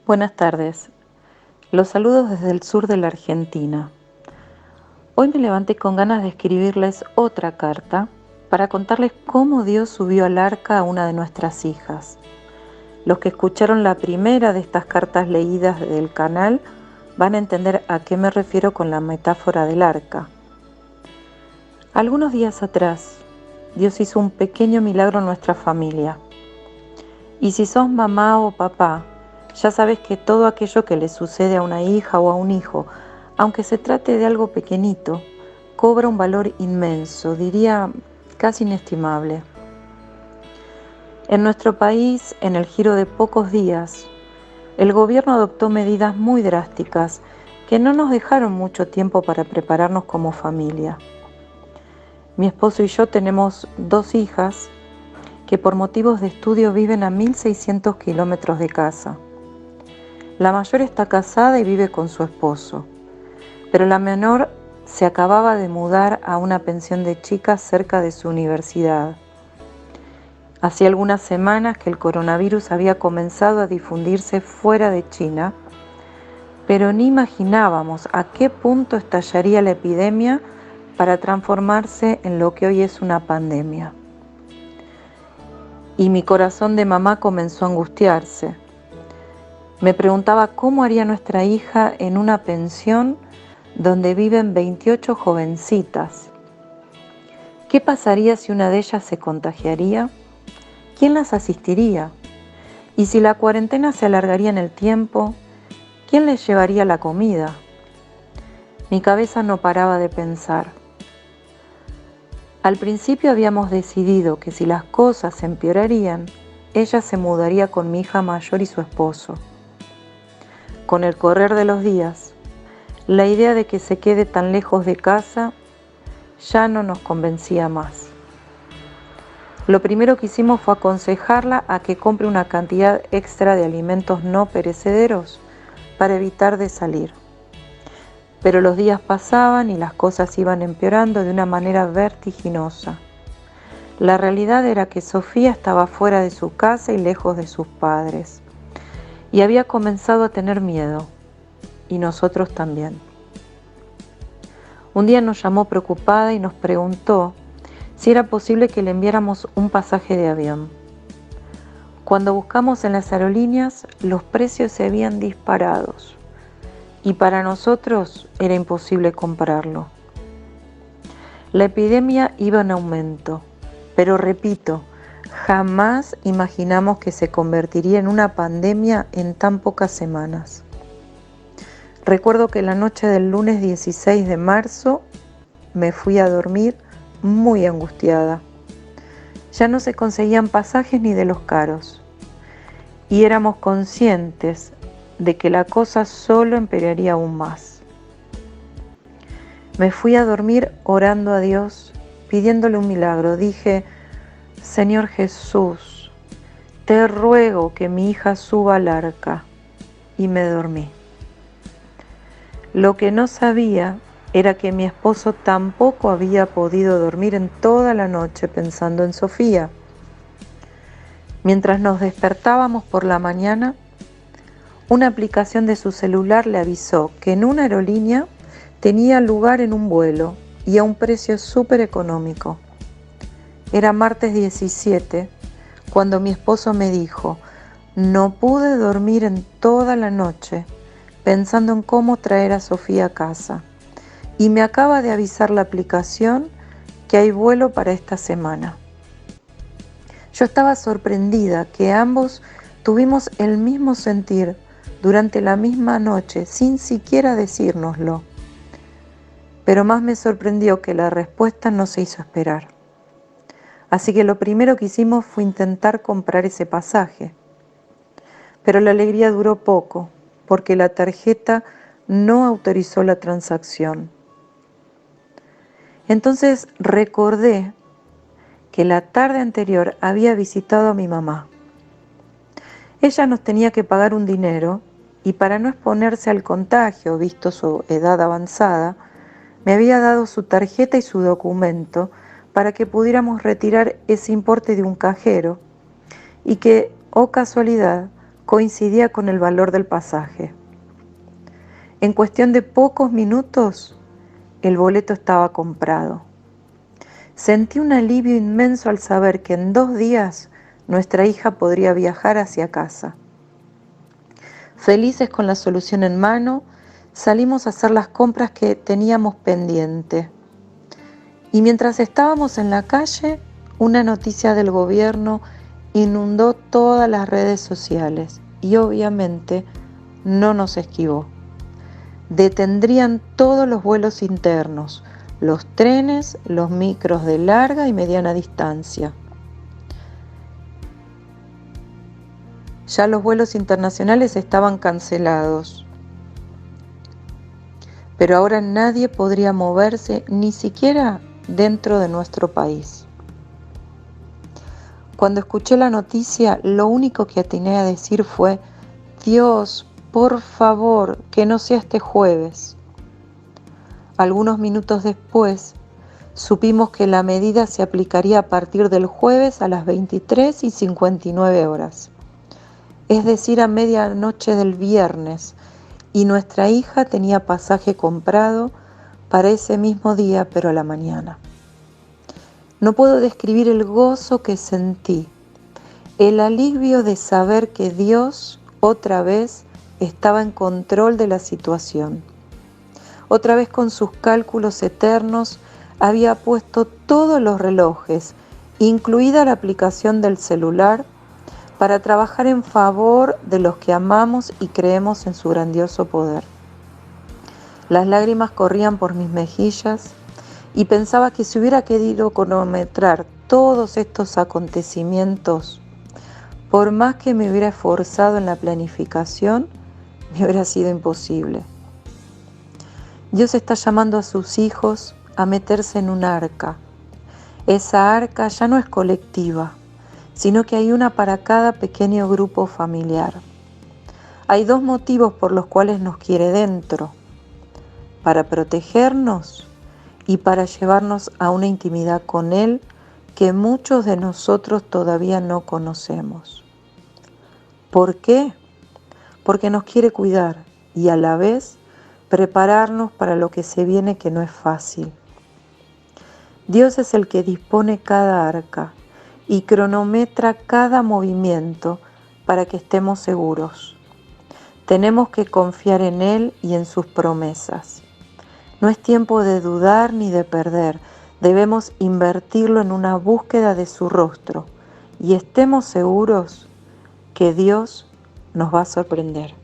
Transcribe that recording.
Buenas tardes, los saludos desde el sur de la Argentina. Hoy me levanté con ganas de escribirles otra carta para contarles cómo Dios subió al arca a una de nuestras hijas. Los que escucharon la primera de estas cartas leídas del canal van a entender a qué me refiero con la metáfora del arca. Algunos días atrás, Dios hizo un pequeño milagro en nuestra familia. Y si sos mamá o papá, ya sabes que todo aquello que le sucede a una hija o a un hijo, aunque se trate de algo pequeñito, cobra un valor inmenso, diría casi inestimable. En nuestro país, en el giro de pocos días, el gobierno adoptó medidas muy drásticas que no nos dejaron mucho tiempo para prepararnos como familia. Mi esposo y yo tenemos 2 hijas que por motivos de estudio viven a 1.600 kilómetros de casa. La mayor está casada y vive con su esposo, pero la menor se acababa de mudar a una pensión de chicas cerca de su universidad. Hacía algunas semanas que el coronavirus había comenzado a difundirse fuera de China, pero ni imaginábamos a qué punto estallaría la epidemia para transformarse en lo que hoy es una pandemia. Y mi corazón de mamá comenzó a angustiarse. Me preguntaba cómo haría nuestra hija en una pensión donde viven 28 jovencitas. ¿Qué pasaría si una de ellas se contagiaría? ¿Quién las asistiría? Y si la cuarentena se alargaría en el tiempo, ¿quién les llevaría la comida? Mi cabeza no paraba de pensar. Al principio habíamos decidido que si las cosas empeorarían, ella se mudaría con mi hija mayor y su esposo. Con el correr de los días, la idea de que se quede tan lejos de casa ya no nos convencía más. Lo primero que hicimos fue aconsejarla a que compre una cantidad extra de alimentos no perecederos para evitar de salir. Pero los días pasaban y las cosas iban empeorando de una manera vertiginosa. La realidad era que Sofía estaba fuera de su casa y lejos de sus padres, y había comenzado a tener miedo, y nosotros también. Un día nos llamó preocupada y nos preguntó si era posible que le enviáramos un pasaje de avión. Cuando buscamos en las aerolíneas, los precios se habían disparado y para nosotros era imposible comprarlo. La epidemia iba en aumento, pero repito, jamás imaginamos que se convertiría en una pandemia en tan pocas semanas. Recuerdo que la noche del lunes 16 de marzo me fui a dormir muy angustiada. Ya no se conseguían pasajes ni de los caros, y éramos conscientes de que la cosa solo empeoraría aún más. Me fui a dormir orando a Dios, pidiéndole un milagro. Dije: Señor Jesús, te ruego que mi hija suba al arca, y me dormí. Lo que no sabía era que mi esposo tampoco había podido dormir en toda la noche pensando en Sofía. Mientras nos despertábamos por la mañana, una aplicación de su celular le avisó que en una aerolínea tenía lugar en un vuelo y a un precio súper económico. Era martes 17 cuando mi esposo me dijo: no pude dormir en toda la noche pensando en cómo traer a Sofía a casa, y me acaba de avisar la aplicación que hay vuelo para esta semana. Yo estaba sorprendida que ambos tuvimos el mismo sentir durante la misma noche, sin siquiera decírnoslo. Pero más me sorprendió que la respuesta no se hizo esperar. Así que lo primero que hicimos fue intentar comprar ese pasaje. Pero la alegría duró poco, porque la tarjeta no autorizó la transacción. Entonces recordé que la tarde anterior había visitado a mi mamá. Ella nos tenía que pagar un dinero y para no exponerse al contagio, visto su edad avanzada, me había dado su tarjeta y su documento para que pudiéramos retirar ese importe de un cajero y que, oh casualidad, coincidía con el valor del pasaje. En cuestión de pocos minutos, el boleto estaba comprado. Sentí un alivio inmenso al saber que en 2 días nuestra hija podría viajar hacia casa. Felices con la solución en mano, salimos a hacer las compras que teníamos pendiente. Y mientras estábamos en la calle, una noticia del gobierno inundó todas las redes sociales y obviamente no nos esquivó. Detendrían todos los vuelos internos, los trenes, los micros de larga y mediana distancia. Ya los vuelos internacionales estaban cancelados, pero ahora nadie podría moverse ni siquiera dentro de nuestro país. Cuando escuché la noticia, lo único que atiné a decir fue: Dios, por favor, que no sea este jueves. Algunos minutos después, supimos que la medida se aplicaría a partir del jueves a las 23:59 horas, es decir, a medianoche del viernes, y nuestra hija tenía pasaje comprado para ese mismo día, pero a la mañana. No puedo describir el gozo que sentí, el alivio de saber que Dios otra vez estaba en control de la situación. Otra vez con sus cálculos eternos había puesto todos los relojes, incluida la aplicación del celular, para trabajar en favor de los que amamos y creemos en su grandioso poder. Las lágrimas corrían por mis mejillas y pensaba que si hubiera querido cronometrar todos estos acontecimientos, por más que me hubiera esforzado en la planificación, me hubiera sido imposible. Dios está llamando a sus hijos a meterse en un arca. Esa arca ya no es colectiva, sino que hay una para cada pequeño grupo familiar. Hay 2 motivos por los cuales nos quiere dentro: para protegernos y para llevarnos a una intimidad con Él que muchos de nosotros todavía no conocemos. ¿Por qué? Porque nos quiere cuidar y a la vez prepararnos para lo que se viene, que no es fácil. Dios es el que dispone cada arca y cronometra cada movimiento para que estemos seguros. Tenemos que confiar en Él y en sus promesas. No es tiempo de dudar ni de perder. Debemos invertirlo en una búsqueda de su rostro y estemos seguros que Dios nos va a sorprender.